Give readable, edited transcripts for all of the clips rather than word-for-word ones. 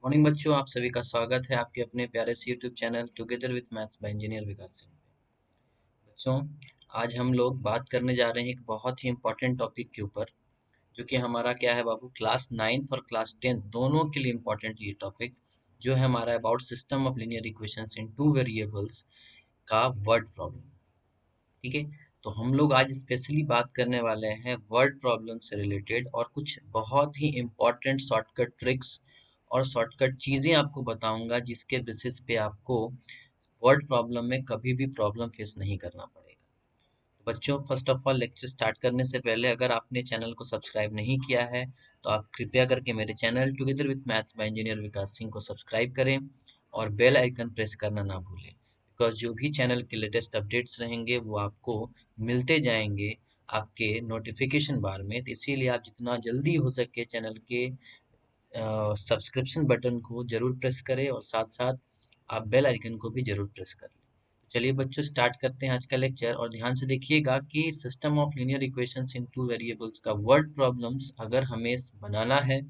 Morning बच्चों, आप सभी का स्वागत है आपके अपने प्यारे से YouTube channel together with maths by engineer Vikas Singh. बच्चों, आज हम लोग बात करने जा रहे हैं एक बहुत ही इम्पोर्टेंट टॉपिक के ऊपर, जो कि हमारा क्या है बाबू, क्लास 9th और क्लास 10th दोनों के लिए इम्पोर्टेंट ये टॉपिक जो है हमारा about system of linear equations in two variables का वर्ड प्रॉब्लम। ठीक है, तो हम लोग आज स्पेशली बात करने वाले हैं वर्ड प्रॉब्लम से रिलेटेड और कुछ बहुत ही इम्पोर्टेंट शॉर्टकट ट्रिक्स और शॉर्टकट चीज़ें आपको बताऊंगा जिसके बेसिस पे आपको वर्ड प्रॉब्लम में कभी भी प्रॉब्लम फेस नहीं करना पड़ेगा। तो बच्चों, first of all lecture start करने से पहले अगर आपने चैनल को सब्सक्राइब नहीं किया है तो आप कृपया करके मेरे channel together with maths by engineer Vikas Singh को सब्सक्राइब करें और बेल आइकन प्रेस करना ना भूलें, बिकॉज जो भी चैनल के लेटेस्ट अपडेट्स रहेंगे वो आपको मिलते जाएंगे आपके नोटिफिकेशन बार में। तो इसीलिए आप जितना जल्दी हो सके चैनल के सब्सक्रिप्शन बटन को जरूर प्रेस करें और साथ साथ आप बेल आइकन को भी जरूर प्रेस कर लें। चलिए बच्चों, स्टार्ट करते हैं आज का लेक्चर और ध्यान से देखिएगा कि system of linear equations in two variables का वर्ड प्रॉब्लम्स अगर हमें बनाना है,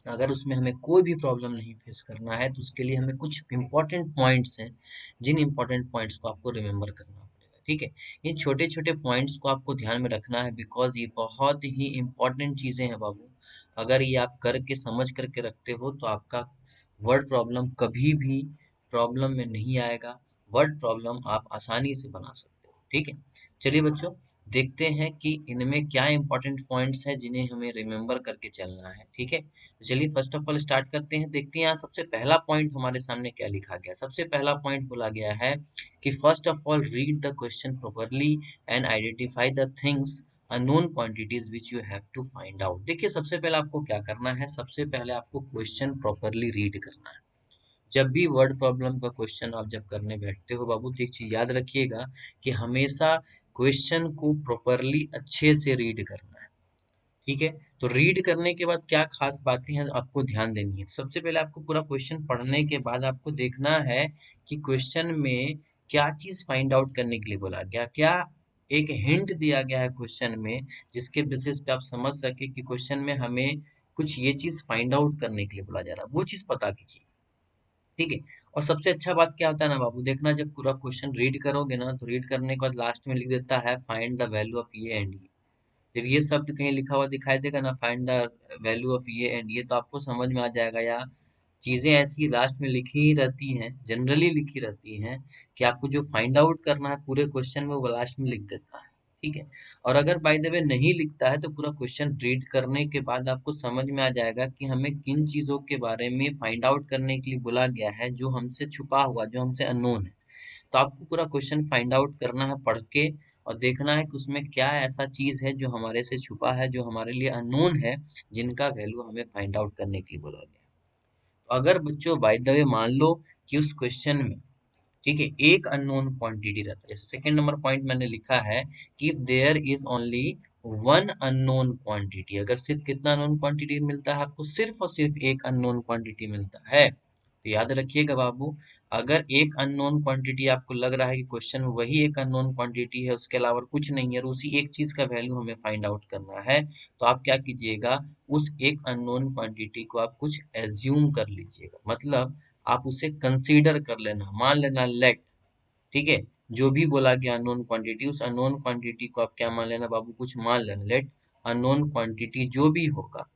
अगर उसमें हमें कोई भी प्रॉब्लम नहीं फेस करना है, तो उसके लिए हमें कुछ इंपॉर्टेंट पॉइंट्स हैं जिन इंपॉर्टेंट पॉइंट्स को आपको रिमेंबर करना पड़ेगा। ठीक है, इन छोटे छोटे पॉइंट्स को आपको ध्यान में रखना है, बिकॉज ये बहुत ही इंपॉर्टेंट चीज़ें हैं बाबू। अगर ये आप करके समझ करके रखते हो तो आपका वर्ड प्रॉब्लम कभी भी प्रॉब्लम में नहीं आएगा। वर्ड प्रॉब्लम आप आसानी से बना सकते हो। ठीक है, चलिए बच्चों, देखते हैं कि इनमें क्या इंपॉर्टेंट पॉइंट्स हैं जिन्हें हमें रिमेंबर करके चलना है। ठीक है, तो चलिए फर्स्ट ऑफ ऑल स्टार्ट करते हैं। देखते हैं यहाँ सबसे पहला पॉइंट हमारे सामने क्या लिखा गया। सबसे पहला पॉइंट बोला गया है कि first of all read the question properly and identify the things unknown quantities which you have to find out. देखिए, सबसे पहले आपको क्या करना है, सबसे पहले आपको क्वेश्चन प्रॉपरली रीड करना है। जब भी वर्ड प्रॉब्लम का क्वेश्चन आप जब करने बैठते हो बाबू, तो एक चीज याद रखिएगा कि हमेशा क्वेश्चन को प्रॉपरली अच्छे से रीड करना है। ठीक है, तो रीड करने के बाद क्या खास बातें हैं आपको ध्यान देनी है। सबसे पहले आपको पूरा क्वेश्चन पढ़ने के बाद आपको देखना है कि क्वेश्चन में क्या चीज फाइंड आउट करने के लिए बोला गया, क्या एक हिंट दिया गया है क्वेश्चन में जिसके बेसिस पे आप समझ सके कि क्वेश्चन में हमें कुछ ये चीज फाइंड आउट करने के लिए बोला जा रहा है, वो चीज पता कीजिए। ठीक है, और सबसे अच्छा बात क्या होता है ना बाबू, देखना जब पूरा क्वेश्चन रीड करोगे ना, तो रीड करने के बाद लास्ट में लिख देता है फाइंड द वैल्यू ऑफ ये एंड ये। जब ये शब्द कहीं लिखा हुआ दिखाई देगा ना, फाइंड द वैल्यू ऑफ ये एंड ये, तो आपको समझ में आ जाएगा या चीजें ऐसी लास्ट में लिखी ही रहती हैं, जनरली लिखी रहती हैं कि आपको जो फाइंड आउट करना है पूरे क्वेश्चन में वो लास्ट में लिख देता है। ठीक है, और अगर बाय द वे नहीं लिखता है तो पूरा क्वेश्चन रीड करने के बाद आपको समझ में आ जाएगा कि हमें किन चीजों के बारे में फाइंड आउट करने के लिए बोला गया है, जो हमसे छुपा हुआ, जो हमसे अननोन है। तो आपको पूरा क्वेश्चन फाइंड आउट करना है पढ़ के, और देखना है कि उसमें क्या ऐसा चीज है जो हमारे से छुपा है, जो हमारे लिए अननोन है, जिनका वैल्यू हमें फाइंड आउट करने के लिए बोला गया है। तो अगर बच्चों बाय द वे मान लो कि उस क्वेश्चन में, ठीक है, एक अननोन क्वांटिटी रहता है, जैसे सेकंड नंबर पॉइंट मैंने लिखा है कि if there is only one unknown quantity, अगर सिर्फ कितना अननोन क्वांटिटी मिलता है आपको, सिर्फ और सिर्फ एक अननोन क्वांटिटी मिलता है, तो याद रखिएगा बाबू, अगर एक अननोन क्वांटिटी आपको लग रहा है कि क्वेश्चन में वही एक अननोन क्वांटिटी है, उसके अलावा कुछ नहीं है, और उसी एक चीज का वैल्यू हमें फाइंड आउट करना है, तो आप क्या कीजिएगा, उस एक अननोन क्वांटिटी को आप कुछ एज्यूम कर लीजिएगा, मतलब आप उसे कंसीडर कर लेना, मान लेना, लेट। ठीक है, जो भी बोला गया अननोन क्वांटिटी, उस अननोन क्वांटिटी को आप क्या मान लेना बाबू, कुछ मान लेना, लेट अननोन क्वांटिटी जो भी होगा।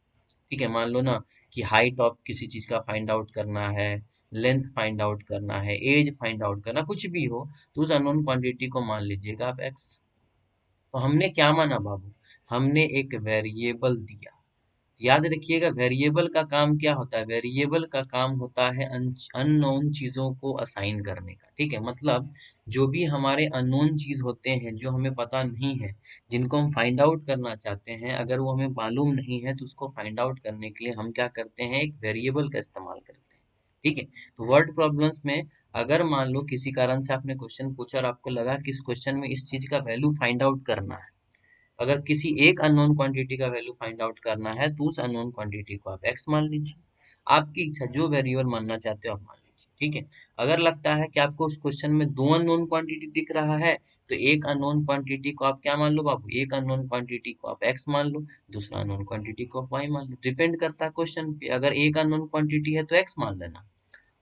ठीक है, मान लो ना कि हाइट ऑफ किसी चीज का फाइंड आउट करना है, लेंथ फाइंड आउट करना है, एज फाइंड आउट करना, कुछ भी हो, तो उस अननोन क्वांटिटी को मान लीजिएगा आप एक्स। तो हमने क्या माना बाबू, हमने एक वेरिएबल दिया। याद रखिएगा, वेरिएबल का काम क्या होता है, वेरिएबल का काम होता है अननोन चीजों को असाइन करने का। ठीक है, मतलब जो भी हमारे अननोन चीज होते हैं, जो हमें पता नहीं है, जिनको हम फाइंड आउट करना चाहते हैं, अगर वो हमें मालूम नहीं है, तो उसको फाइंड आउट करने के लिए हम क्या करते हैं, एक वेरिएबल का इस्तेमाल करते हैं। ठीक है, तो वर्ड प्रॉब्लम्स में अगर मान लो किसी कारण से आपने क्वेश्चन पूछा और आपको लगा कि इस क्वेश्चन में इस चीज का वैल्यू फाइंड आउट करना है, अगर किसी एक अननोन क्वांटिटी का वैल्यू फाइंड आउट करना है, तो उस अननोन क्वांटिटी को आप एक्स मान लीजिए। आपकी इच्छा, जो वेरिएबल मानना चाहते हो आप मान लीजिए। ठीक है। अगर लगता है कि आपको उस क्वेश्चन में दो अननोन क्वांटिटी दिख रहा है, तो एक अननोन क्वांटिटी को आप क्या मान लो बाबू, एक अननोन क्वांटिटी को आप x मान लो, दूसरा अननोन क्वांटिटी को आप y मान लो। डिपेंड करता है क्वेश्चन पे, अगर एक अननोन क्वांटिटी है तो x मान लेना।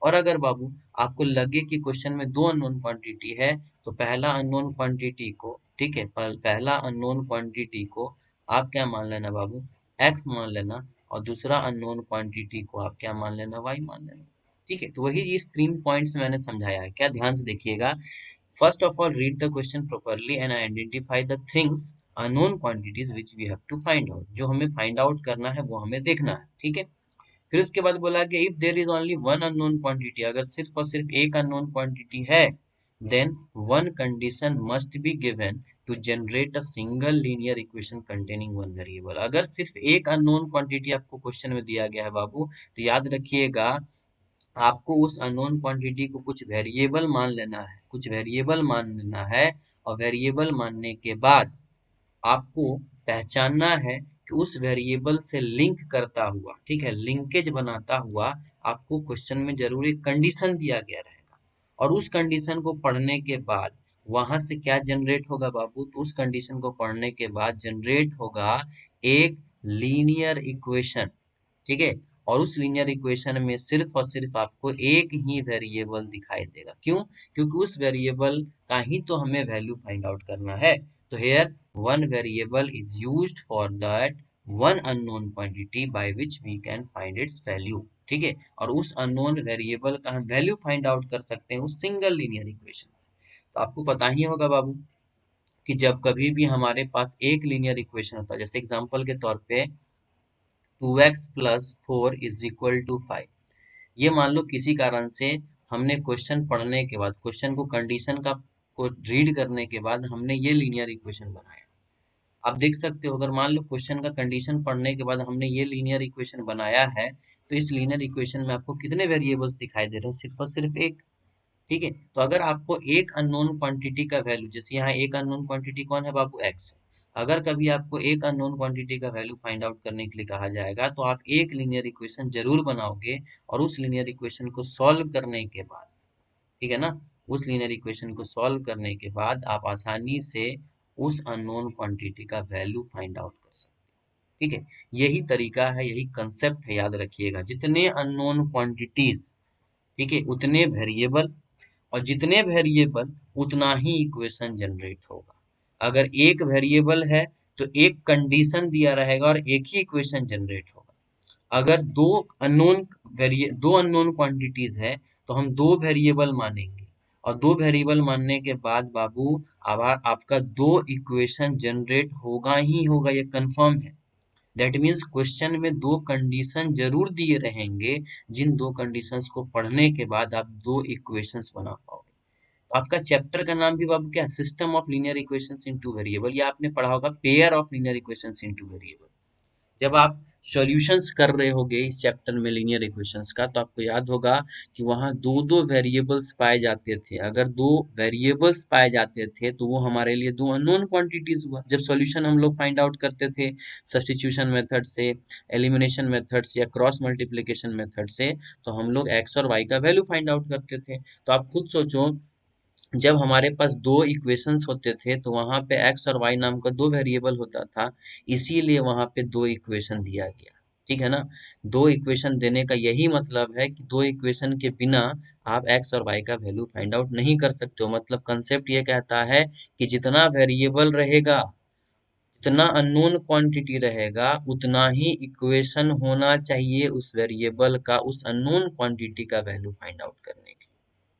और अगर बाबू आपको लगे कि क्वेश्चन में दो अननोन क्वांटिटी है, तो पहला अननोन क्वांटिटी को, ठीक है, पहला अननोन क्वांटिटी को आप क्या मान लेना बाबू, x मान लेना, और दूसरा अननोन क्वांटिटी को आप क्या मान लेना, y मान लेना। ठीक है, तो वही ये 3 पॉइंट्स मैंने समझाया है, क्या ध्यान से देखिएगा। First of all read the question properly and identify the things unknown quantities which we have to find out, जो हमें फाइंड आउट करना है वो हमें देखना है। ठीक है, फिर उसके बाद बोला कि if there is only one unknown quantity, अगर सिर्फ और सिर्फ एक अननोन क्वांटिटी है, then one condition must be given to generate a single linear equation containing one variable. अगर सिर्फ एक अननोन क्वांटिटी आपको क्वेश्चन में दिया गया है बाबू, तो याद रखिएगा आपको उस अननोन क्वांटिटी को कुछ वेरिएबल मान लेना है, कुछ वेरिएबल मान लेना है, और वेरिएबल मानने के बाद आपको पहचानना है कि उस वेरिएबल से लिंक करता हुआ, ठीक है, लिंकेज बनाता हुआ आपको क्वेश्चन में जरूर एक कंडीशन दिया गया रहेगा, और उस कंडीशन को पढ़ने के बाद वहां से क्या जनरेट होगा बाबू, तो उस कंडीशन को पढ़ने के बाद जनरेट होगा एक लीनियर इक्वेशन। ठीक है, और उस लीनियर इक्वेशन में सिर्फ और सिर्फ आपको एक ही वेरिएबल दिखाई देगा। क्यों? क्योंकि उस वेरिएबल का ही तो हमें वैल्यू फाइंड आउट करना है। तो here one variable is used for that one unknown quantity by which we can find its value. ठीक है, और उस अननोन वेरिएबल का हम वैल्यू फाइंड आउट कर सकते हैं उस सिंगल लीनियर इक्वेशन से। तो आपको पता ही होगा बाबू कि जब कभी भी हमारे पास एक लीनियर इक्वेशन होता है, जैसे एग्जांपल के तौर पे 2x plus 4 is equal to 5, ये मान लो किसी कारण से हमने क्वेश्चन पढ़ने के बाद, क्वेश्चन को कंडीशन का को रीड करने के बाद हमने ये लीनियर इक्वेशन बनाया। आप देख सकते हो, अगर मान लो क्वेश्चन का कंडीशन पढ़ने के बाद हमने ये लीनियर इक्वेशन बनाया है, तो इस लीनियर इक्वेशन में आपको कितने वेरिएबल्स दिखाई दे रहे हैं, सिर्फ और सिर्फ एक। ठीक है, तो अगर आपको एक अननोन क्वांटिटी का वैल्यू, जैसे यहाँ एक अननोन क्वांटिटी कौन है बाबू, एक्स। अगर कभी आपको एक अननोन क्वांटिटी का वैल्यू फाइंड आउट करने के लिए कहा जाएगा, तो आप एक लीनियर इक्वेशन जरूर बनाओगे, और उस लीनियर इक्वेशन को सॉल्व करने के बाद, ठीक है ना, उस लीनियर इक्वेशन को सॉल्व करने के बाद आप आसानी से उस अननोन क्वांटिटी का वैल्यू फाइंड आउट कर सकते हैं। ठीक है, यही तरीका है, यही कंसेप्ट है, याद रखिएगा। जितने अननोन क्वांटिटीज, ठीक है, उतने वेरिएबल, और जितने वेरिएबल उतना ही इक्वेशन जनरेट होगा। अगर एक वेरिएबल है तो एक कंडीशन दिया रहेगा और एक ही इक्वेशन जनरेट होगा। अगर दो अननोन क्वांटिटीज है, तो हम दो वेरिएबल मानेंगे, और दो वेरिएबल मानने के बाद बाबू अब आपका दो इक्वेशन जनरेट होगा ही होगा, ये कंफर्म है। दैट मीन्स क्वेश्चन में दो कंडीशन जरूर दिए रहेंगे, जिन दो कंडीशंस को पढ़ने के बाद आप दो इक्वेशंस बना पाओगे। तो आपका चैप्टर का नाम भी बाबू क्या है, system of linear equations in two variable, या आपने पढ़ा होगा pair of linear equations in two variable. जब आप सॉल्यूशंस कर रहे होगे इस चैप्टर में लीनियर इक्वेशंस का, तो आपको याद होगा कि वहां दो दो वेरिएबल्स पाए जाते थे। अगर दो वेरिएबल्स पाए जाते थे तो वो हमारे लिए दो अननोन क्वांटिटीज हुआ। जब सॉल्यूशन हम लोग फाइंड आउट करते थे सब्स्टिट्यूशन मेथड से, एलिमिनेशन मेथड से, या क्रॉस मल्टीप्लिकेशन मेथड से, तो हम लोग एक्स और वाई का वैल्यू फाइंड आउट करते थे। तो आप खुद सोचो, जब हमारे पास दो इक्वेशंस होते थे तो वहां पे एक्स और वाई नाम का दो वेरिएबल होता था, इसीलिए वहां पे दो इक्वेशन दिया गया। ठीक है ना, दो इक्वेशन देने का यही मतलब है कि दो इक्वेशन के बिना आप एक्स और वाई का वैल्यू फाइंड आउट नहीं कर सकते हो। मतलब कंसेप्ट ये कहता है कि जितना वेरिएबल रहेगा, जितना अननोन क्वांटिटी रहेगा, उतना ही इक्वेशन होना चाहिए उस वेरिएबल का, उस अननोन क्वांटिटी का वैल्यू फाइंड आउट करने के।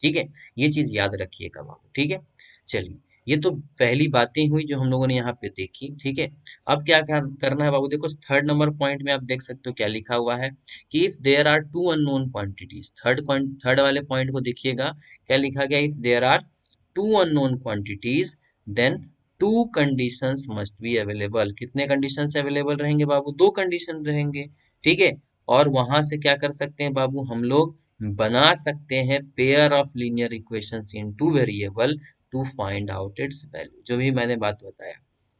ठीक है, ये चीज याद रखिएगा बाबू। ठीक है, चलिए, ये तो पहली बातें हुई जो हम लोगों ने यहाँ पे देखी। ठीक है, अब क्या करना है बाबू, देखो थर्ड नंबर पॉइंट में आप देख सकते हो क्या लिखा हुआ है कि if there are two unknown quantities. Third वाले पॉइंट को देखिएगा, क्या लिखा गया, if there are two unknown quantities then two conditions must be available. कितने कंडीशंस अवेलेबल रहेंगे बाबू, दो कंडीशन रहेंगे। ठीक है, और वहां से क्या कर सकते हैं बाबू, हम लोग बना सकते हैं pair of linear equations in two variable to find out its value. जो भी मैंने बात बताया,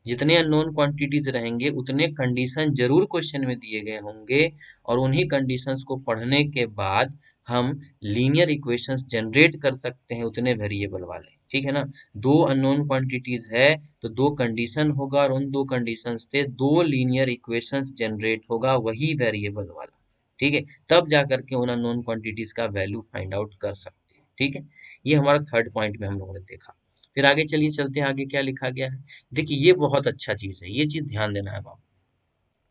जितने अननोन क्वांटिटीज रहेंगे उतने कंडीशन जरूर क्वेश्चन में दिए गए होंगे, और उन्हीं कंडीशंस को पढ़ने के बाद हम लीनियर इक्वेशंस जनरेट कर सकते हैं उतने वेरिएबल वाले, ठीक है ना। दो अननोन क्वांटिटीज है तो दो कंडीशन होगा और उन दो कंडीशन से दो लीनियर इक्वेशंस जनरेट होगा वही वेरिएबल वाला, ठीक है। तब जा करके उन अननोन क्वांटिटीज का वैल्यू फाइंड आउट कर सकते हैं, ठीक है। ये हमारा थर्ड पॉइंट में हम लोगों ने देखा। फिर आगे चलिए चलते हैं, आगे क्या लिखा गया है। देखिए ये बहुत अच्छा चीज है, ये चीज ध्यान देना है बाबू।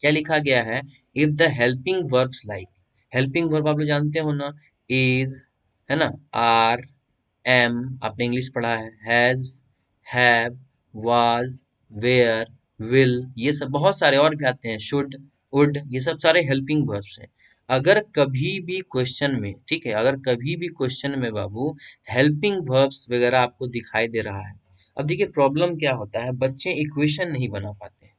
क्या लिखा गया है, if the helping verbs like, helping verb आप लोग जानते हो ना, इज, है ना, आर, एम, आपने इंग्लिश पढ़ा है, has, have, was, were, will, ये सब बहुत सारे और भी आते हैं, शुड, वुड, ये सब सारे हेल्पिंग वर्ब्स हैं। अगर कभी भी क्वेश्चन में, ठीक है, अगर कभी भी क्वेश्चन में बाबू हेल्पिंग वर्ब्स वगैरह आपको दिखाई दे रहा है, अब देखिए प्रॉब्लम क्या होता है, बच्चे इक्वेशन नहीं बना पाते हैं,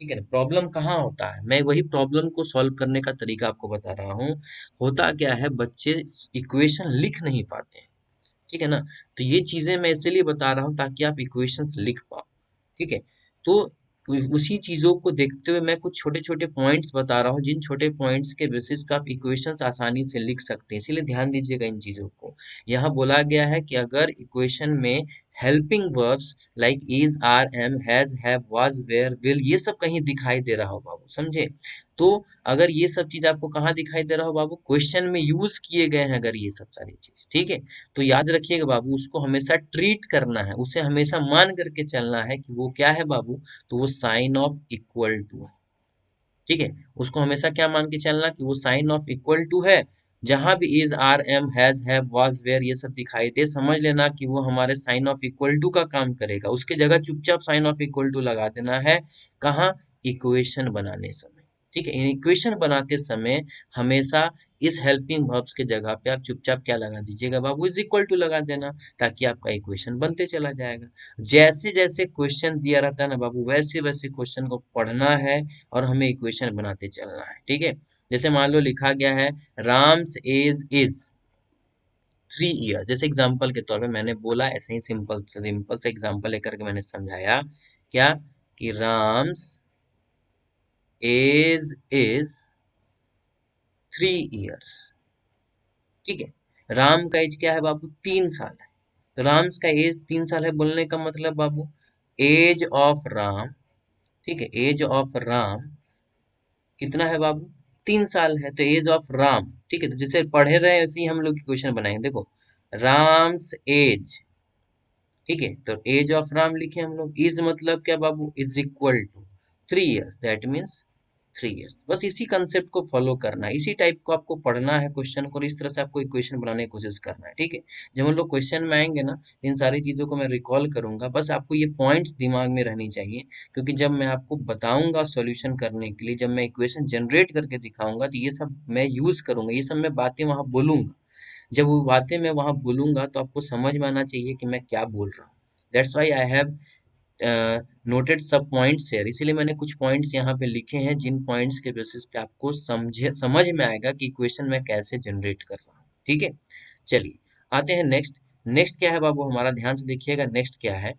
ठीक है ना। प्रॉब्लम कहाँ होता है, मैं वही प्रॉब्लम को सॉल्व करने का तरीका आपको बता रहा हूँ। होता क्या है, बच्चे इक्वेशन लिख नहीं पाते हैं, ठीक है ना। तो ये चीजें मैं इसलिए बता रहा हूँ ताकि आप इक्वेशंस लिख पाओ, ठीक है। तो उसी चीजों को देखते हुए मैं कुछ छोटे छोटे पॉइंट्स बता रहा हूँ, जिन छोटे पॉइंट्स के बेसिस पे आप इक्वेशंस आसानी से लिख सकते हैं, इसीलिए ध्यान दीजिएगा इन चीजों को। यहाँ बोला गया है कि अगर इक्वेशन में helping verbs like is, are, am, has, have, was, were, will, ये सब कहीं दिखाई दे रहा हो बाबू, समझे। तो अगर ये सब चीज आपको कहाँ दिखाई दे रहा हो बाबू, क्वेश्चन में यूज किए गए हैं अगर ये सब सारी चीज, ठीक है, तो याद रखिएगा बाबू, उसको हमेशा ट्रीट करना है, उसे हमेशा मान करके चलना है कि वो क्या है बाबू, तो वो साइन ऑफ इक्वल टू है, ठीक है। उसको हमेशा क्या मान के चलना कि वो साइन ऑफ इक्वल टू है। जहां भी is, are, am, has, have, was, were ये सब दिखाई दे, समझ लेना कि वो हमारे साइन ऑफ इक्वल टू का काम करेगा, उसके जगह चुपचाप साइन ऑफ इक्वल टू लगा देना है। कहाँ, इक्वेशन बनाने समय, ठीक है। इक्वेशन बनाते समय हमेशा इस हेल्पिंग वर्ब्स के जगह पे आप चुपचाप क्या लगा दीजिएगा बाबू, इज इक्वल टू लगा देना, ताकि आपका इक्वेशन बनते चला जाएगा। जैसे जैसे क्वेश्चन दिया रहता है ना बाबू, वैसे वैसे क्वेश्चन को पढ़ना है और हमें इक्वेशन बनाते चलना है, ठीक है। जैसे मान लो लिखा गया है राम्स एज इज 3 ईयर, जैसे एग्जांपल के तौर पे मैंने बोला, ऐसे ही सिंपल सिंपल से एग्जांपल लेकर के मैंने समझाया क्या, कि राम्स एज इज 3 ईयर्स, ठीक है। राम का एज क्या है बाबू, 3 साल है। तो राम्स का एज 3 साल है बोलने का मतलब बाबू, एज ऑफ राम, ठीक है, एज ऑफ राम कितना है बाबू, 3 साल है। तो एज ऑफ राम, ठीक है, तो जैसे पढ़े रहे हैं वैसे ही हम लोग क्वेश्चन बनाएंगे, देखो राम्स एज, ठीक है, तो एज ऑफ राम लिखे हम लोग, इज मतलब क्या बाबू, is equal to 3 years, that means 3 years. बस इसी कंसेप्ट को फॉलो करना है, इसी टाइप को आपको पढ़ना है क्वेश्चन को, और इस तरह से आपको इक्वेशन बनाने की कोशिश करना है, ठीक है। जब हम लोग क्वेश्चन में आएंगे ना, इन सारी चीजों को मैं रिकॉल करूंगा, बस आपको ये पॉइंट्स दिमाग में रहनी चाहिए, क्योंकि जब मैं आपको बताऊंगा सॉल्यूशन करने के लिए, जब मैं इक्वेशन जनरेट करके दिखाऊंगा, तो ये सब मैं यूज करूंगा, ये सब मैं बातें वहां बोलूंगा। जब वो बातें मैं वहां बोलूंगा तो आपको समझ में आना चाहिए कि मैं क्या बोल रहा हूँ। That's why I have noted सब पॉइंट्स हेयर, इसीलिए मैंने कुछ पॉइंट्स यहाँ पे लिखे हैं, जिन पॉइंट्स के बेसिस पे आपको समझ में आएगा कि इक्वेशन मैं कैसे जनरेट कर रहा हूँ, ठीक है। चलिए आते हैं नेक्स्ट। नेक्स्ट क्या है बाबू, हमारा ध्यान से देखिएगा, नेक्स्ट क्या है,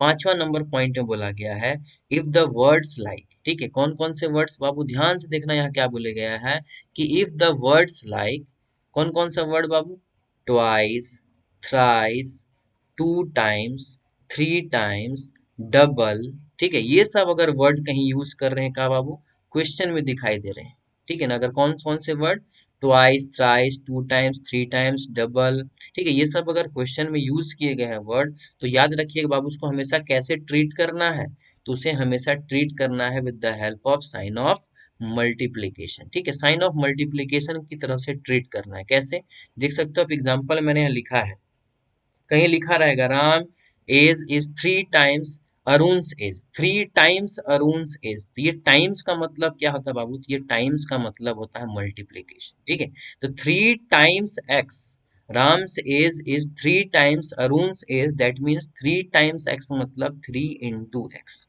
5वां नंबर पॉइंट में बोला गया है, इफ द वर्ड्स लाइक, ठीक है, कौन कौन से वर्ड्स बाबू, ध्यान से देखना यहाँ क्या बोले गया है, कि इफ द वर्ड्स लाइक, कौन कौन सा वर्ड बाबू, twice, thrice, 2 times, 3 times, double, ठीक है, ये सब अगर वर्ड कहीं यूज कर रहे हैं का बाबू, क्वेश्चन में दिखाई दे रहे हैं, ठीक है ना। अगर कौन कौन से word, twice, thrice, 2 times, 3 times, double, ठीक है, ये सब अगर क्वेश्चन में यूज किए गए हैं वर्ड, तो याद रखिएगा बाबू, उसको हमेशा कैसे ट्रीट करना है, तो उसे हमेशा ट्रीट करना है with the help of sine of multiplication, ठीक है, साइन ऑफ मल्टीप्लीकेशन की तरफ से ट्रीट करना है। कैसे, देख सकते हो आप, एग्जाम्पल मैंने यहाँ लिखा है, कहीं लिखा रहेगा Ram age is 3 times Arun's age, 3 times Arun's age, तो ये टाइम्स का मतलब क्या होता है बाबू, तो ये टाइम्स का मतलब होता है मल्टीप्लीकेशन, ठीक है। तो 3 times X, Ram's age is 3 times Arun's age, that means 3 times X मतलब 3 into x,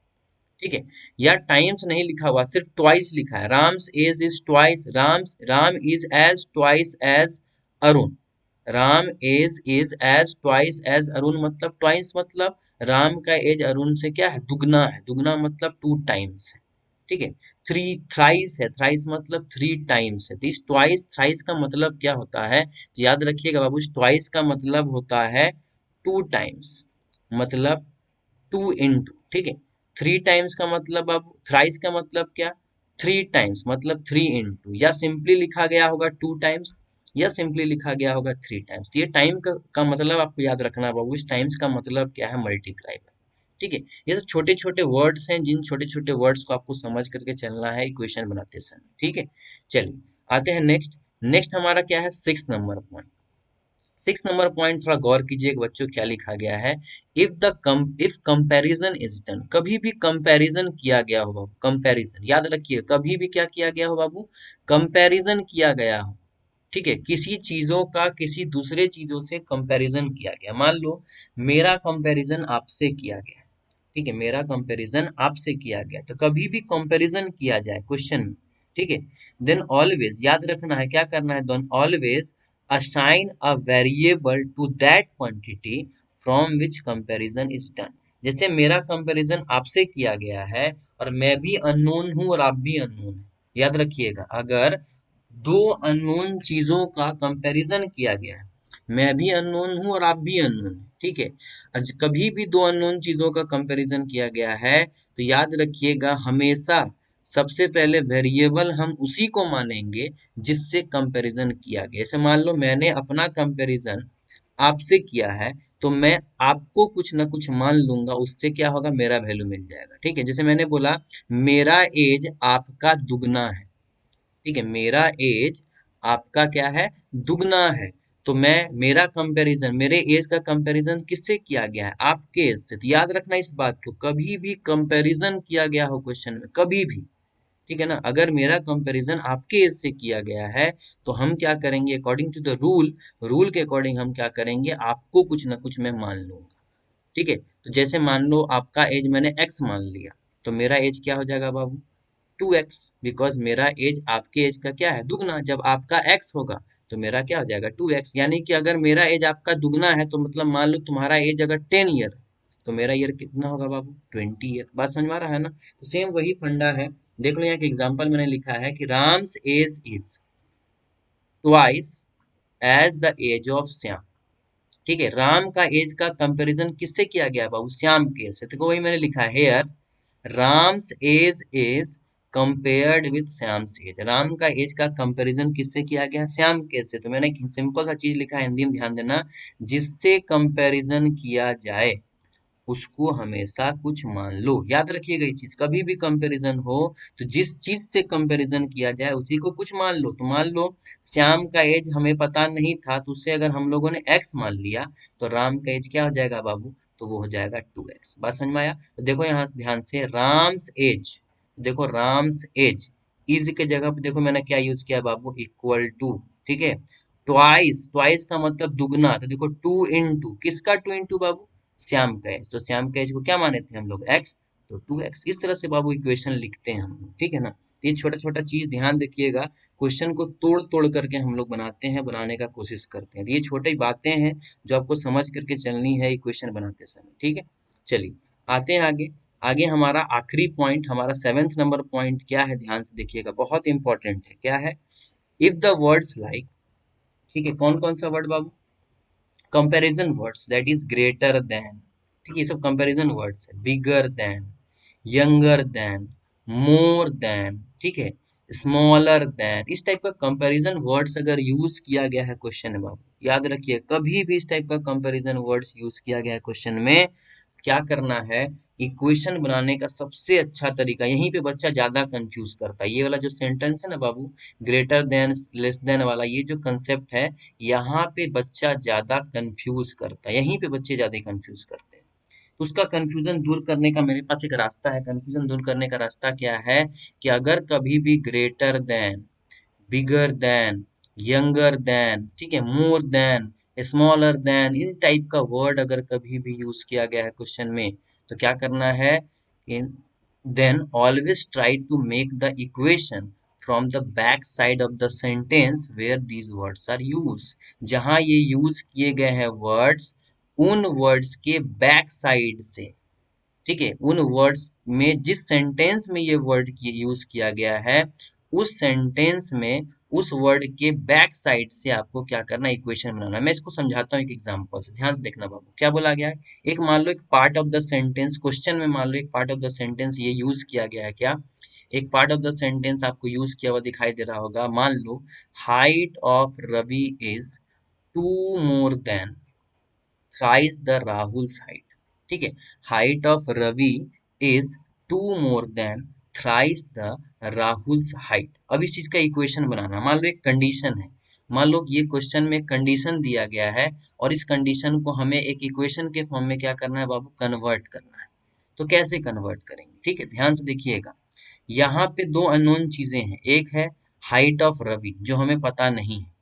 ठीक है। या टाइम्स नहीं लिखा हुआ, सिर्फ ट्वाइस लिखा है, Ram's age is twice, Ram is age twice as Arun, Ram age is age twice as Arun मतलब ट्वाइस मतलब राम का एज अरुण से क्या है, दुगना है, दुगना मतलब 2 टाइम्स है, ठीक है। थ्री, थ्राइस है, थ्राइस मतलब थ्री टाइम्स है, तो इस ट्वाइस थ्राइस का मतलब क्या होता है, तो याद रखिएगा बाबू, ट्वाइस का मतलब होता है टू टाइम्स, मतलब टू इंटू, ठीक है। थ्री टाइम्स का मतलब, अब थ्राइस का मतलब क्या, थ्री टाइम्स मतलब थ्री इंटू, या सिंपली लिखा गया होगा टू टाइम्स, या सिंपली लिखा गया होगा थ्री टाइम्स। ये टाइम का मतलब आपको याद रखना है बाबू, इस टाइम्स का मतलब क्या है, मल्टीप्लाई। ठीक है, ये तो छोटे छोटे वर्ड्स हैं, जिन छोटे छोटे वर्ड्स को आपको समझ करके चलना है इक्वेशन बनाते समय। ठीक है, चलिए आते हैं नेक्स्ट। नेक्स्ट हमारा क्या है, six number point. Six number point थोड़ा गौर कीजिए बच्चों, क्या लिखा गया है, इफ कंपैरिजन इज डन, कभी भी कंपैरिजन किया गया हो बाबू, कंपैरिजन याद रखिए, कभी भी क्या किया गया हो बाबू, कंपैरिजन किया गया हो। ठीक है, किसी चीजों का किसी दूसरे चीजों से कंपैरिजन किया गया, मान लो मेरा कंपैरिजन आपसे किया गया, ठीक है, मेरा कंपैरिजन आपसे किया गया, तो कभी भी कंपैरिजन किया जाए क्वेश्चन में, ठीक है, देन ऑलवेज याद रखना है, क्या करना है, then always assign a variable to that quantity from which comparison is done. जैसे मेरा कंपैरिजन आपसे किया गया है, और मैं भी अननोन हूं और आप भी अननोन है, याद रखिएगा, अगर दो अननोन चीजों का कंपैरिजन किया गया है, मैं भी अननोन हूं और आप भी अननोन है, ठीक है, कभी भी दो अननोन चीजों का कंपैरिजन किया गया है, तो याद रखिएगा हमेशा सबसे पहले वेरिएबल हम उसी को मानेंगे जिससे कंपैरिजन किया गया। जैसे मान लो मैंने अपना कंपैरिजन आपसे किया है, तो मैं आपको कुछ ना कुछ मान लूंगा, उससे क्या होगा, मेरा वैल्यू मिल जाएगा। ठीक है, जैसे मैंने बोला मेरा एज आपका दुगना है, ठीक है, मेरा एज आपका क्या है, दुगना है, तो मैं मेरा कंपैरिजन, मेरे एज का कंपैरिजन किससे किया गया है, आपके एज से। तो याद रखना इस बात को, कभी भी कंपैरिजन किया गया हो क्वेश्चन में, कभी भी, ठीक है ना, अगर मेरा कंपैरिजन आपके एज से किया गया है, तो हम क्या करेंगे, according to the rule, rule के अकॉर्डिंग हम क्या करेंगे, आपको कुछ ना कुछ मैं मान लूंगा। ठीक है, तो जैसे मान लो आपका एज मैंने एक्स मान लिया, तो मेरा एज क्या हो जाएगा बाबू, टू एक्स, बिकॉज मेरा एज आपके एज का क्या है, दुगना, जब आपका एक्स होगा तो मेरा क्या हो जाएगा, टू एक्स, यानी कि अगर मेरा एज आपका दुगना है, तो मतलब मान लो तुम्हारा एज अगर 10 ईयर, तो मेरा ईयर कितना होगा बाबू, 20 ईयर। बात समझ में आ रहा है ना, तो सेम वही फंडा है। देख लो यहाँ के एग्जाम्पल मैंने लिखा है कि Ram's age is twice as the age of Shyam. ठीक है, राम का एज का कंपैरिजन किससे किया गया बाबू, श्याम के एज से, तो वही मैंने लिखा है here, Ram's age is compared with Shyam's age, Ram का एज का कंपैरिजन किससे किया गया, श्याम के एज से। तो मैंने सिंपल सा चीज लिखा है हिंदी में, ध्यान देना, जिससे कंपैरिजन किया जाए उसको हमेशा कुछ मान लो। याद रखिएगा ये चीज, कभी भी कंपैरिजन हो तो जिस चीज से कंपैरिजन किया जाए उसी को कुछ मान लो। तो मान लो श्याम का एज हमें पता नहीं था, तो उससे अगर हम लोगों ने एक्स मान लिया, तो राम का एज क्या हो जाएगा बाबू, तो वो हो जाएगा 2x। बात समझ में आया, तो देखो यहाँ से ध्यान से, राम्स एज, देखो राम्स एज, इज के जगह पे देखो मैंने क्या यूज किया बाबू, इक्वल टू, ठीक है, ट्वाइस, ट्वाइस का मतलब दुगना, तो देखो टू इंटू, किसका टू इंटू बाबू, श्याम का एज, तो श्याम का एज को क्या माने थे हम लोग, एक्स, तो 2x। इस तरह से बाबू इक्वेशन लिखते हैं हम लोग, ठीक है ना। तो ये छोटा छोटा चीज ध्यान रखिएगा, क्वेश्चन को तोड़ तोड़ करके हम लोग बनाते हैं, बनाने का कोशिश करते हैं, तो ये छोटी बातें हैं जो आपको समझ करके चलनी है इक्वेशन बनाते समय। ठीक है, चलिए आते हैं आगे। आगे हमारा आखिरी पॉइंट, हमारा सेवेंथ नंबर पॉइंट क्या है, ध्यान से देखिएगा, बहुत इंपॉर्टेंट है, क्या है, इफ द वर्ड्स लाइक, ठीक है, कौन कौन सा word Babu, comparison words, that is greater than, ठीक है, ये सब कंपैरिजन वर्ड्स है, bigger than, younger than, more than, ठीक है, स्मॉलर देन, इस टाइप का कंपैरिजन वर्ड्स अगर यूज किया गया है क्वेश्चन में बाबू, याद रखिए कभी भी इस टाइप का कंपैरिजन वर्ड्स यूज किया गया है क्वेश्चन में, क्या करना है, इक्वेशन बनाने का सबसे अच्छा तरीका, यहीं पे बच्चा ज्यादा कंफ्यूज करता है, ये वाला जो सेंटेंस है ना बाबू, ग्रेटर देन लेस देन वाला, ये जो कंसेप्ट है, यहाँ पे बच्चा ज्यादा कंफ्यूज करता है, यहीं पे बच्चे ज्यादा कंफ्यूज करते हैं। तो उसका कंफ्यूजन दूर करने का मेरे पास एक रास्ता है, कंफ्यूजन दूर करने का रास्ता क्या है, कि अगर कभी भी greater than, bigger than, younger than, ठीक है, मोर देन, स्मॉलर देन, इस टाइप का वर्ड अगर कभी भी यूज किया गया है क्वेश्चन में, तो क्या करना है, then always try to make the equation from the back side of the sentence where these words are use, जहां ये यूज किए गए हैं वर्ड्स, उन वर्ड्स के बैक साइड से, ठीक है, उन वर्ड्स में जिस सेंटेंस में ये वर्ड यूज किया गया है, उस सेंटेंस में उस वर्ड के बैक साइड से आपको क्या करना है, इक्वेशन बनाना है। मैं इसको समझाता हूँ एक एग्जांपल से, ध्यान से देखना बाबू। क्या बोला गया है, एक मान लो एक part of the sentence, question में मान लो एक पार्ट ऑफ द सेंटेंस ये यूज किया गया है। क्या, एक पार्ट ऑफ द सेंटेंस आपको यूज किया हुआ दिखाई दे रहा होगा। मान लो height of Ravi is 2 more than thrice the Rahul's height। ठीक है, height of Ravi is 2 more than thrice the Rahul's height। अब इस चीज का इक्वेशन बनाना, मान लो एक कंडीशन है, मान लो ये क्वेश्चन में कंडीशन दिया गया है और इस कंडीशन को हमें एक इक्वेशन के फॉर्म में क्या करना है बाबू, कन्वर्ट करना है। तो कैसे कन्वर्ट करेंगे, ठीक है, ध्यान से देखिएगा। यहाँ पे दो अननोन चीजें हैं, एक है हाइट ऑफ रवि जो हमें पता नहीं है,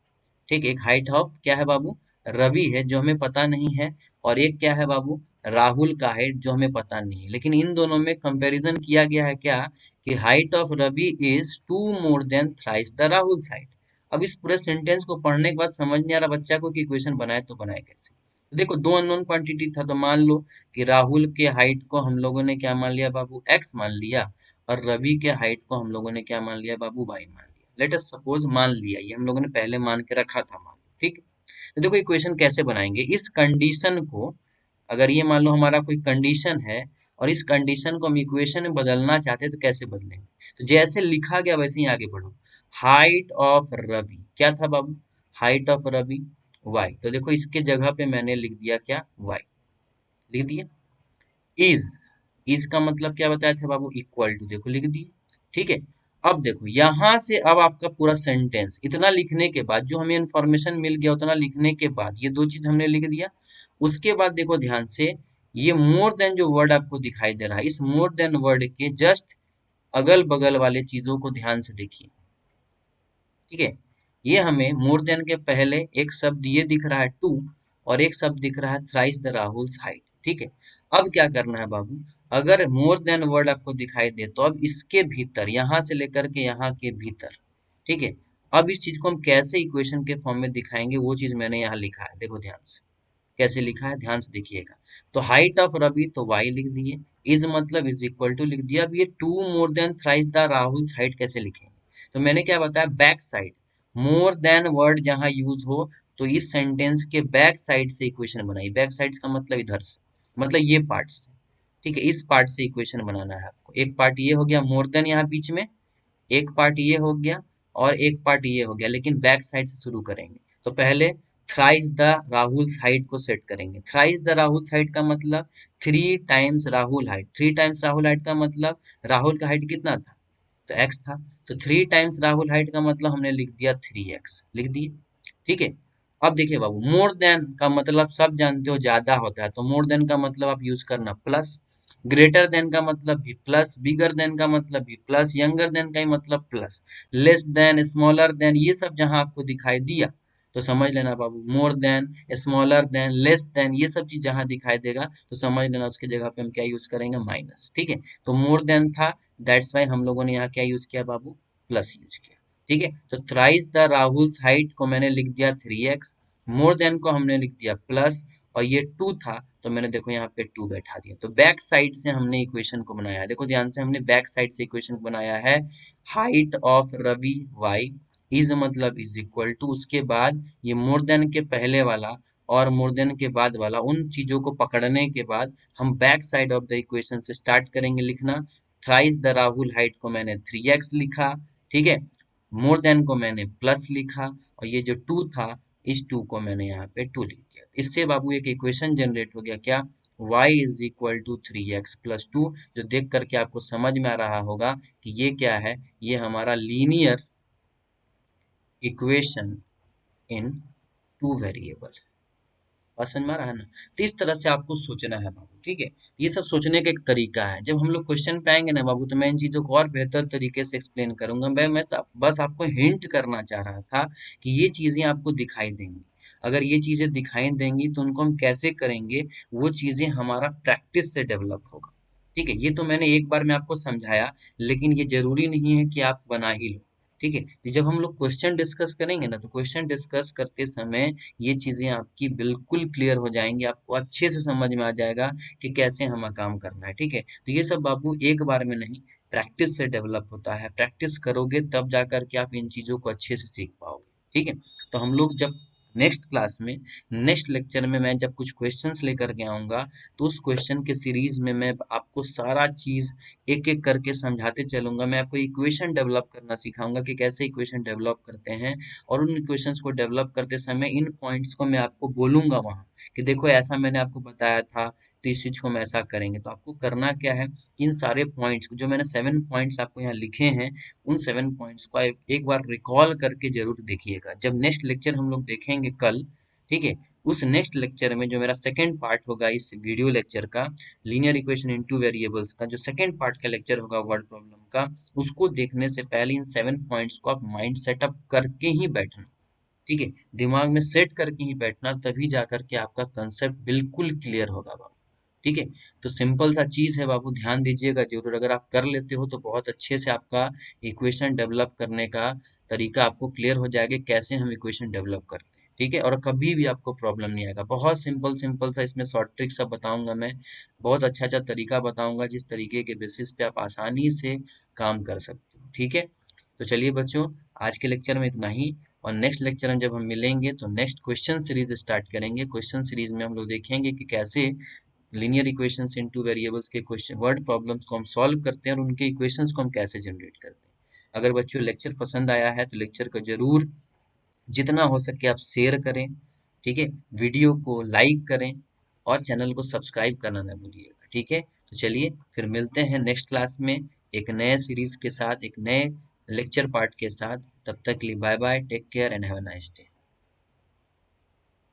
ठीक, एक हाइट ऑफ क्या है बाबू, रवि है जो हमें पता नहीं है, और एक क्या है बाबू, राहुल का हाइट जो हमें पता नहीं है। लेकिन इन दोनों में कंपैरिजन किया गया है क्या, कि height of Ravi is 2 more than thrice the Rahul height. अब इस पूरे सेंटेंस को पढ़ने के बाद समझ नहीं आ रहा बच्चा को कि इक्वेशन बनाए तो बनाए कैसे। तो देखो दो अननोन क्वांटिटी था, तो मान लो कि राहुल के हाइट को हम लोगों ने क्या मान लिया बाबू, एक्स मान लिया, और रवि के हाइट को हम लोगों ने क्या मान लिया बाबू, वाई मान लिया। लेट अस सपोज मान लिया, ये हम लोगों ने पहले मान के रखा था, मान, ठीक। तो देखो इक्वेशन कैसे बनाएंगे, इस कंडीशन को, अगर ये मान लो हमारा कोई कंडीशन है और इस कंडीशन को हम इक्वेशन में बदलना चाहते हैं तो कैसे बदलेंगे। तो जैसे लिखा गया वैसे ही आगे बढ़ो। हाइट ऑफ रवि क्या था बाबू, हाइट ऑफ रवि वाई, तो देखो इसके जगह पे मैंने लिख दिया क्या, वाई लिख दिया। इज, इज का मतलब क्या बताया था बाबू, इक्वल टू, देखो लिख दिए, ठीक है। अब देखो यहां से अब आपका पूरा सेंटेंस, इतना लिखने के बाद जो हमें इंफॉर्मेशन मिल गया उतना लिखने के बाद ये दो चीज हमने लिख दिया। उसके बाद देखो ध्यान से, ये मोर देन जो वर्ड आपको दिखाई दे रहा है, इस मोर देन वर्ड के जस्ट अगल बगल वाले चीजों को ध्यान से देखिए, ठीक है। ये हमें मोर देन के पहले एक शब्द ये दिख रहा है टू, और एक शब्द दिख रहा है थ्राइस द राहुल्स हाइट, ठीक है। अब क्या करना है बाबू, अगर मोर देन वर्ड आपको दिखाई दे तो अब इसके भीतर, यहां से लेकर के यहाँ के भीतर, ठीक है। अब इस चीज को हम कैसे इक्वेशन के फॉर्म में दिखाएंगे वो चीज मैंने यहाँ लिखा है, देखो ध्यान से कैसे लिखा है, ध्यान से देखिएगा। तो हाइट ऑफ रवि तो वाई लिख दिए, इज मतलब इज इक्वल टू लिख दिया। अब ये 2 more than thrice the Rahul height कैसे लिखेंगे, तो मैंने क्या बताया, back side, more than word जहां यूज हो तो इस सेंटेंस के बैक साइड से इक्वेशन बनाई। बैक साइड का मतलब इधर से, मतलब ये पार्ट से, ठीक है, इस पार्ट से इक्वेशन बनाना है आपको। एक पार्ट ये हो गया मोर देन यहाँ बीच में, एक पार्ट ये हो गया, और एक पार्ट ये हो गया, लेकिन बैक साइड से शुरू करेंगे। तो पहले थ्राइस द राहुल हाइट को सेट करेंगे। थ्राइस द राहुल हाइट का मतलब 3 times Rahul height, 3 times Rahul height का मतलब राहुल का हाइट कितना था, तो एक्स था। तो 3 टाइम्स राहुल हाइट का मतलब हमने लिख दिया 3x, लिख दिए, ठीक है। अब देखिए बाबू, मोर देन का मतलब सब जानते हो ज्यादा होता है, तो मोर देन का मतलब आप यूज करना प्लस, ग्रेटर देन का मतलब भी प्लस, बिगर देन का मतलब भी प्लस, यंगर देन का ही मतलब plus, less than, smaller than, ये सब जहां आपको दिखाई दिया तो समझ लेना बाबू, more than, smaller than, less than, ये सब चीज जहां दिखाई देगा तो समझ लेना उसके जगह पे हम क्या यूज करेंगे, माइनस, ठीक है। तो मोर देन था, दैट्स वाई हम लोगों ने यहाँ क्या यूज किया बाबू, प्लस यूज किया, ठीक है। तो थ्राइस द राहुल्स हाइट को मैंने लिख दिया 3x, मोर देन को हमने लिख दिया प्लस, और ये 2 था तो मैंने देखो यहाँ पे 2 बैठा दिया। तो बैक साइड से हमने इक्वेशन को बनाया, देखो ध्यान से, हमने बैक साइड से इक्वेशन को बनाया है। Height of Ravi y is मतलब इज इक्वल टू, उसके बाद ये मोर देन के पहले वाला और मोर देन के बाद वाला, उन चीजों को पकड़ने के बाद हम back side of the equation से स्टार्ट करेंगे लिखना। थ्राइस द राहुल हाइट को मैंने 3x लिखा, ठीक है, मोर देन को मैंने प्लस लिखा, और ये जो 2 था इस 2 को मैंने यहाँ पे 2 लिख दिया। इससे बाबू एक इक्वेशन जनरेट हो गया क्या, y is equal to 3x plus 2, जो देख करके आपको समझ में आ रहा होगा कि ये क्या है, ये हमारा linear equation in two variable. बात समझ में आ रहा है ना। तो इस तरह से आपको सोचना है बाबू, ठीक है। ये सब सोचने का एक तरीका है, जब हम लोग क्वेश्चन पे आएंगे ना बाबू तो मैं इन चीजों को और बेहतर तरीके से एक्सप्लेन करूंगा। बस आपको हिंट करना चाह रहा था कि ये चीजें आपको दिखाई देंगी, अगर ये चीजें दिखाई देंगी तो उनको हम कैसे करेंगे, वो चीजें हमारा प्रैक्टिस से डेवलप होगा, ठीक है। ये तो मैंने एक बार में आपको समझाया, लेकिन ये जरूरी नहीं है कि आप बना ही लो, ठीक है। तो जब हम लोग क्वेश्चन डिस्कस करेंगे ना, तो क्वेश्चन डिस्कस करते समय ये चीजें आपकी बिल्कुल क्लियर हो जाएंगी, आपको अच्छे से समझ में आ जाएगा कि कैसे हमें काम करना है। ठीक है, तो ये सब बाबू एक बार में नहीं, प्रैक्टिस से डेवलप होता है। प्रैक्टिस करोगे तब जाकर के आप इन चीजों को अच्छे से सीख पाओगे। ठीक है, तो हम लोग जब नेक्स्ट क्लास में, नेक्स्ट लेक्चर में मैं जब कुछ क्वेश्चंस लेकर के आऊंगा, तो उस क्वेश्चन के सीरीज में मैं आपको सारा चीज एक एक करके समझाते चलूंगा। मैं आपको इक्वेशन डेवलप करना सिखाऊंगा कि कैसे इक्वेशन डेवलप करते हैं, और उन इक्वेशंस को डेवलप करते समय इन पॉइंट्स को मैं आपको बोलूंगा वहां कि देखो ऐसा मैंने आपको बताया था, तो इस चीज को हम ऐसा करेंगे। तो आपको करना क्या है, इन सारे पॉइंट्स जो मैंने 7 पॉइंट्स आपको यहाँ लिखे हैं, उन 7 पॉइंट्स को एक बार रिकॉल करके जरूर देखिएगा जब नेक्स्ट लेक्चर हम लोग देखेंगे कल। ठीक है, उस नेक्स्ट लेक्चर में जो मेरा सेकेंड पार्ट होगा इस वीडियो लेक्चर का, linear equation in two variables का जो सेकंड पार्ट का लेक्चर होगा वर्ड प्रॉब्लम का, उसको देखने से पहले इन 7 पॉइंट्स को आप माइंड सेटअप करके ही बैठना। ठीक है, दिमाग में सेट करके ही बैठना, तभी जाकर के आपका कंसेप्ट बिल्कुल क्लियर होगा बाबू। ठीक है, तो सिंपल सा चीज है बाबू, ध्यान दीजिएगा जरूर। अगर आप कर लेते हो तो बहुत अच्छे से आपका इक्वेशन डेवलप करने का तरीका आपको क्लियर हो जाएगा, कैसे हम इक्वेशन डेवलप करते हैं। ठीक है, और कभी भी आपको प्रॉब्लम नहीं आएगा। बहुत सिंपल सिंपल सा इसमें शॉर्ट ट्रिक सब बताऊंगा मैं, बहुत अच्छा अच्छा तरीका बताऊंगा, जिस तरीके के बेसिस पे आप आसानी से काम कर सकते हो। ठीक है, तो चलिए बच्चों, आज के लेक्चर में इतना ही। और नेक्स्ट लेक्चर में जब हम मिलेंगे तो नेक्स्ट क्वेश्चन सीरीज स्टार्ट करेंगे। क्वेश्चन सीरीज में हम लोग देखेंगे कि कैसे लीनियर इक्वेशंस इनटू वेरिएबल्स के क्वेश्चन वर्ड प्रॉब्लम्स को हम सॉल्व करते हैं, और उनके इक्वेशंस को हम कैसे जनरेट करते हैं। अगर बच्चों लेक्चर पसंद आया है तो लेक्चर को जरूर जितना हो सके आप शेयर करें। ठीक है, वीडियो को लाइक करें, और चैनल को सब्सक्राइब करना ना भूलिएगा। ठीक है, तो चलिए फिर मिलते हैं नेक्स्ट क्लास में एक नए सीरीज के साथ, एक नए लेक्चर पार्ट के साथ। तब तक के लिए bye bye, take care and have a nice day.